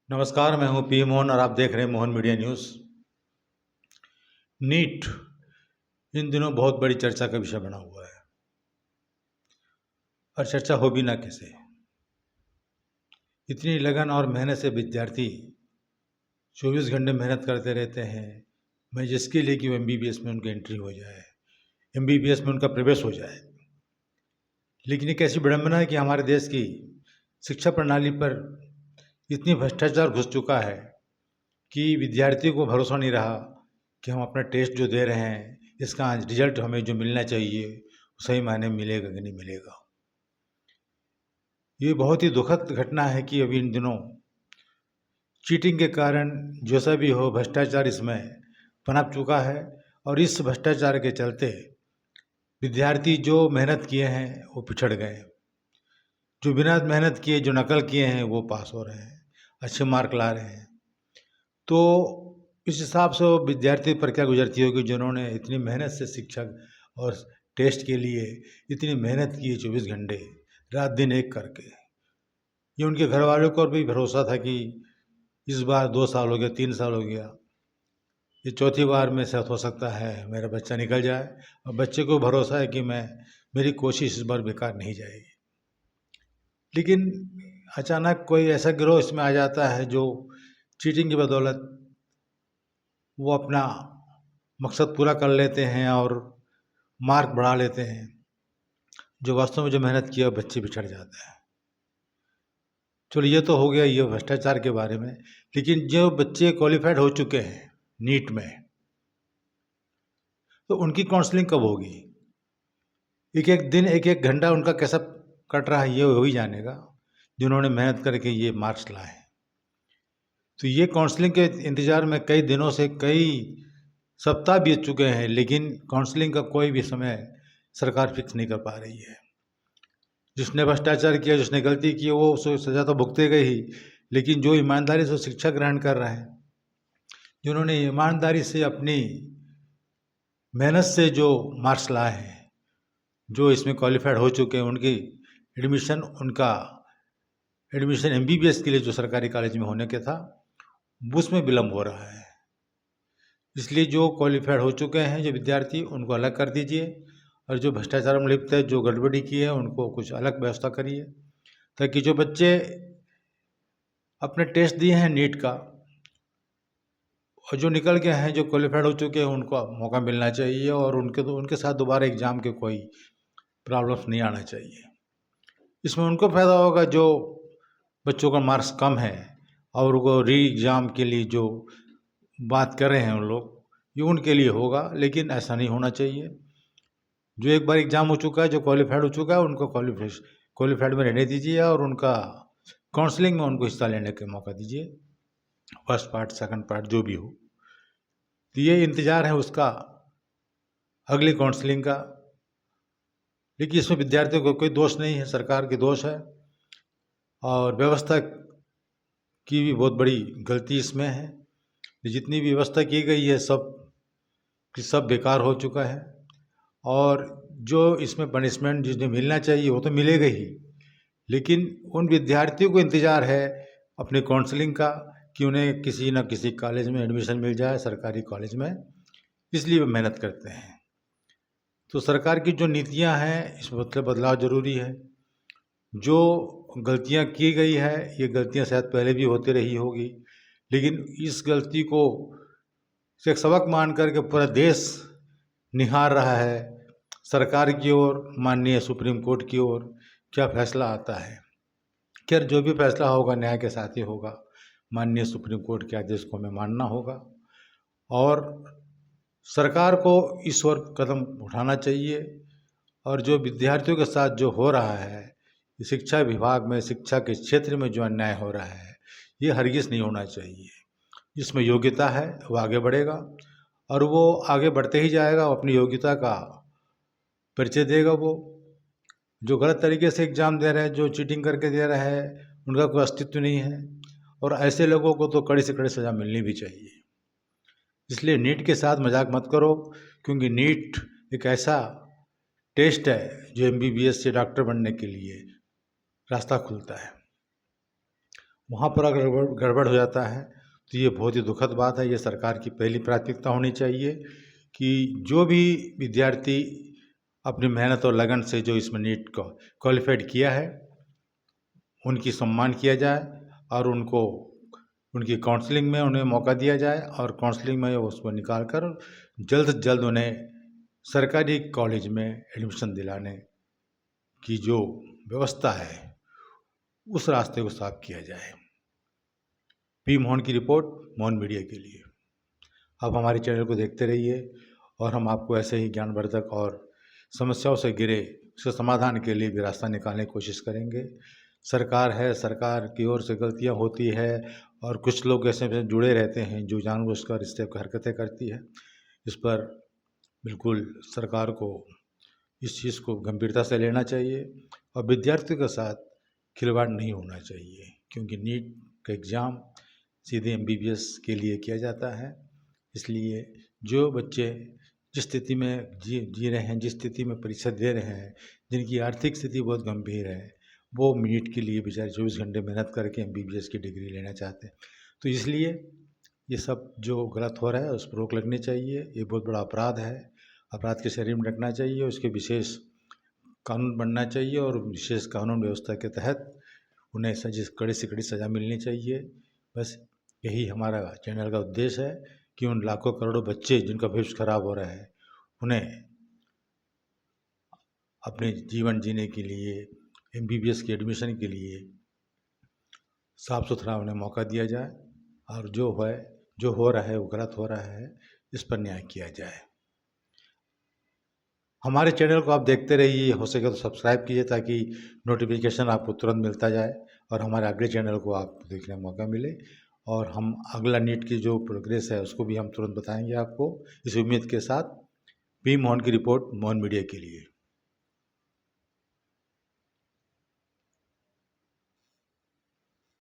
नमस्कार, मैं हूं पी मोहन और आप देख रहे हैं मोहन मीडिया न्यूज़। नीट इन दिनों बहुत बड़ी चर्चा का विषय बना हुआ है और चर्चा हो भी ना कैसे। इतनी लगन और मेहनत से विद्यार्थी 24 घंटे मेहनत करते रहते हैं। मैं जिसके लिए कि वो MBBS में उनकी एंट्री हो जाए, MBBS में उनका प्रवेश हो जाए। लेकिन एक ऐसी विडंबना है कि हमारे देश की शिक्षा प्रणाली पर इतनी भ्रष्टाचार घुस चुका है कि विद्यार्थी को भरोसा नहीं रहा कि हम अपना टेस्ट जो दे रहे हैं इसका रिजल्ट हमें जो मिलना चाहिए सही मायने में मिलेगा कि नहीं मिलेगा। ये बहुत ही दुखद घटना है कि अभी इन दिनों चीटिंग के कारण जैसा भी हो भ्रष्टाचार इसमें पनप चुका है और इस भ्रष्टाचार के चलते विद्यार्थी जो मेहनत किए हैं वो पिछड़ गए, जो बिना मेहनत किए जो नकल किए हैं वो पास हो रहे हैं, अच्छे मार्क ला रहे हैं। तो इस हिसाब से वो विद्यार्थी पर क्या गुजरती होगी जिन्होंने इतनी मेहनत से शिक्षक और टेस्ट के लिए इतनी मेहनत की 24 घंटे रात दिन एक करके। ये उनके घर वालों को भी भरोसा था कि इस बार 2 साल हो गया, 3 साल हो गया, ये चौथी बार में से हो सकता है मेरा बच्चा निकल जाए और बच्चे को भरोसा है कि मेरी कोशिश इस बार बेकार नहीं जाएगी। लेकिन अचानक कोई ऐसा गिरोह इसमें आ जाता है जो चीटिंग की बदौलत वो अपना मकसद पूरा कर लेते हैं और मार्क बढ़ा लेते हैं, जो वास्तव में जो मेहनत किया बच्चे बिछड़ जाते हैं। चलो ये तो हो गया ये भ्रष्टाचार के बारे में। लेकिन जो बच्चे क्वालिफाइड हो चुके हैं नीट में, तो उनकी काउंसलिंग कब होगी? एक एक दिन एक एक घंटा उनका कैसा कट रहा है ये वही जानेगा जिन्होंने मेहनत करके ये मार्क्स लाए हैं। तो ये काउंसलिंग के इंतज़ार में कई दिनों से कई सप्ताह बीत चुके हैं, लेकिन काउंसलिंग का कोई भी समय सरकार फिक्स नहीं कर पा रही है। जिसने भ्रष्टाचार किया, जिसने गलती की, वो उसे सज़ा तो भुगतेगा ही, लेकिन जो ईमानदारी से शिक्षा ग्रहण कर रहे हैं, जिन्होंने ईमानदारी से अपनी मेहनत से जो मार्क्स लाए हैं, जो इसमें क्वालिफाइड हो चुके हैं, उनका एडमिशन MBBS के लिए जो सरकारी कॉलेज में होने के था उसमें विलम्ब हो रहा है। इसलिए जो क्वालिफाइड हो चुके हैं जो विद्यार्थी उनको अलग कर दीजिए और जो भ्रष्टाचार में लिप्त है, जो गड़बड़ी की है, उनको कुछ अलग व्यवस्था करिए, ताकि जो बच्चे अपने टेस्ट दिए हैं नीट का और जो निकल गए हैं, जो क्वालिफाइड हो चुके हैं, उनको मौका मिलना चाहिए और उनके साथ दोबारा एग्ज़ाम के कोई प्रॉब्लम्स नहीं आना चाहिए। इसमें उनको फ़ायदा होगा जो बच्चों का मार्क्स कम है और वो री एग्ज़ाम के लिए जो बात कर रहे हैं उन लोग, ये उनके लिए होगा, लेकिन ऐसा नहीं होना चाहिए। जो एक बार एग्ज़ाम हो चुका है, जो क्वालिफाइड हो चुका है, उनको क्वालिफाइड में रहने दीजिए और उनका काउंसलिंग में उनको हिस्सा लेने का मौका दीजिए, फर्स्ट पार्ट सेकंड पार्ट जो भी हो। तो ये इंतज़ार है उसका अगली काउंसलिंग का। लेकिन इसमें विद्यार्थियों को कोई दोष नहीं है, सरकार के दोष है और व्यवस्था की भी बहुत बड़ी गलती इसमें है। जितनी भी व्यवस्था की गई है सब बेकार हो चुका है और जो इसमें पनिशमेंट जिन्हें मिलना चाहिए वो तो मिलेगा ही, लेकिन उन विद्यार्थियों को इंतज़ार है अपनी काउंसलिंग का कि उन्हें किसी न किसी कॉलेज में एडमिशन मिल जाए, सरकारी कॉलेज में, इसलिए वो मेहनत करते हैं। तो सरकार की जो नीतियां हैं इसमें बदलाव ज़रूरी है। जो गलतियां की गई है ये गलतियां शायद पहले भी होती रही होगी, लेकिन इस गलती को एक सबक मान करके पूरा देश निहार रहा है सरकार की ओर, माननीय सुप्रीम कोर्ट की ओर, क्या फैसला आता है। खैर जो भी फैसला होगा न्याय के साथ ही होगा, माननीय सुप्रीम कोर्ट के आदेश को हमें मानना होगा और सरकार को इस ओर कदम उठाना चाहिए। और जो विद्यार्थियों के साथ जो हो रहा है, शिक्षा विभाग में शिक्षा के क्षेत्र में जो अन्याय हो रहा है, ये हरगिज़ नहीं होना चाहिए। जिसमें योग्यता है वो आगे बढ़ेगा और वो आगे बढ़ते ही जाएगा, वो अपनी योग्यता का परिचय देगा। वो जो गलत तरीके से एग्ज़ाम दे रहे हैं, जो चीटिंग करके दे रहे हैं, उनका कोई अस्तित्व नहीं है और ऐसे लोगों को तो कड़ी से कड़ी सज़ा मिलनी भी चाहिए। इसलिए नीट के साथ मजाक मत करो, क्योंकि नीट एक ऐसा टेस्ट है जो MBBS से डॉक्टर बनने के लिए रास्ता खुलता है वहाँ पर अगर गड़बड़ हो जाता है तो ये बहुत ही दुखद बात है। ये सरकार की पहली प्राथमिकता होनी चाहिए कि जो भी विद्यार्थी अपनी मेहनत और लगन से जो इसमें नीट को क्वालिफाइड किया है, उनकी सम्मान किया जाए और उनको उनकी काउंसलिंग में उन्हें मौका दिया जाए और काउंसलिंग में उसको निकाल कर जल्द से जल्द उन्हें सरकारी कॉलेज में एडमिशन दिलाने की जो व्यवस्था है उस रास्ते को साफ किया जाए। पी मोहन की रिपोर्ट, मोहन मीडिया के लिए। आप हमारे चैनल को देखते रहिए और हम आपको ऐसे ही ज्ञानवर्धक और समस्याओं से घिरे उसके समाधान के लिए भी रास्ता निकालने की कोशिश करेंगे। सरकार है, सरकार की ओर से गलतियां होती है और कुछ लोग ऐसे में जुड़े रहते हैं जो जानबूझकर इस टाइप की हरकतें करती है। इस पर बिल्कुल सरकार को इस चीज़ को गंभीरता से लेना चाहिए और विद्यार्थियों के साथ खिलवाड़ नहीं होना चाहिए, क्योंकि नीट का एग्ज़ाम सीधे MBBS के लिए किया जाता है। इसलिए जो बच्चे जिस स्थिति में जी रहे हैं, जिस स्थिति में परीक्षा दे रहे हैं, जिनकी आर्थिक स्थिति बहुत गंभीर है, वो नीट के लिए बेचारे 24 घंटे मेहनत करके MBBS की डिग्री लेना चाहते हैं। तो इसलिए ये सब जो गलत हो रहा है उस पर रोक लगनी चाहिए। ये बहुत बड़ा अपराध है, अपराध के श्रेणी में रखना चाहिए, उसके विशेष कानून बनना चाहिए और विशेष कानून व्यवस्था के तहत उन्हें कड़ी से कड़ी सज़ा मिलनी चाहिए। बस यही हमारा चैनल का उद्देश्य है कि उन लाखों करोड़ों बच्चे जिनका भविष्य खराब हो रहा है, उन्हें अपने जीवन जीने के लिए, MBBS की एडमिशन के लिए साफ सुथरा उन्हें मौका दिया जाए और जो हो रहा है वो गलत हो रहा है, इस पर न्याय किया जाए। हमारे चैनल को आप देखते रहिए, हो सके तो सब्सक्राइब कीजिए ताकि नोटिफिकेशन आपको तुरंत मिलता जाए और हमारे अगले चैनल को आप देखने का मौका मिले। और हम अगला नीट की जो प्रोग्रेस है उसको भी हम तुरंत बताएंगे आपको, इस उम्मीद के साथ। पी मोहन की रिपोर्ट, मोहन मीडिया के लिए।